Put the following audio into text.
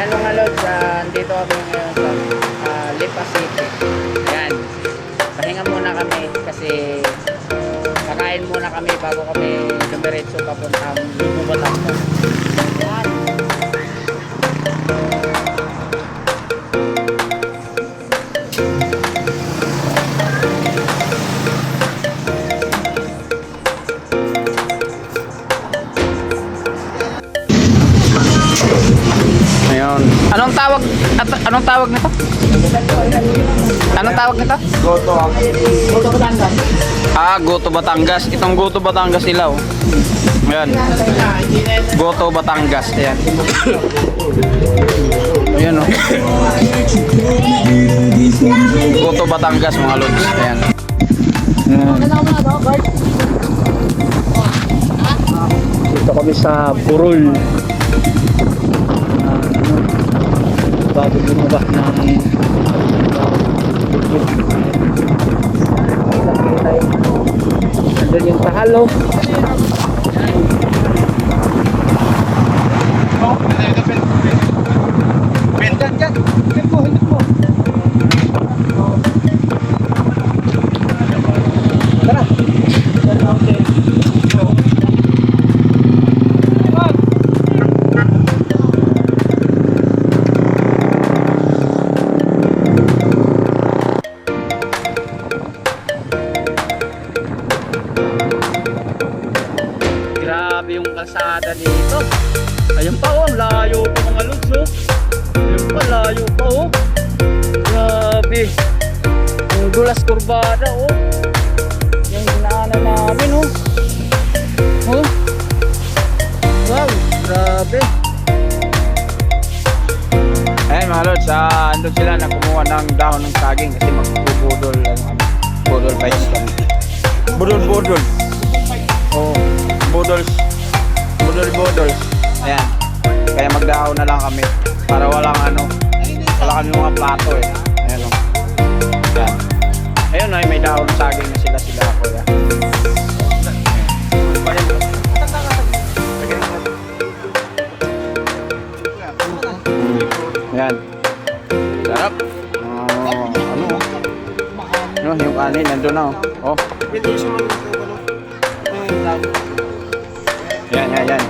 Ayan mga lods, dito kami ngayon sa Lipa City. Ayan, pahinga muna kami kasi kakain muna kami bago kami dumiretso papuntang Batangas. Ayan. Ayun. Anong tawag nito? Anong tawag nito? Goto Batangas. Goto Batangas. Itong Goto Batangas nila oh. Ayan. Goto Batangas. Ayan. Ayan oh. Goto Batangas mga lods. Ayan. Dito kami sa Burol. Bago bumaba ng nandun yung Tahalo. Grabe yung kalsada dito. Ayun pa oh, ang layo pa mga lods oh. Ayun pa, layo pa oh. Grabe. Ang dulas kurbada oh. Yung dinaanan namin oh. Oh. Wow, grabe. Ayun mga lods, andun sila na kumuha ng dahon ng saging kasi magbubudol budol bites kami. Budol. Oh. Boodles. Ayan. Kaya magdahon na lang kami para wala kami mga plato eh. Ayan o. Ayan. Ayun ay may dahon saging na sila ako ya. Ayan. Sarap. Yung kanin nandun na oh. Oh. Yan.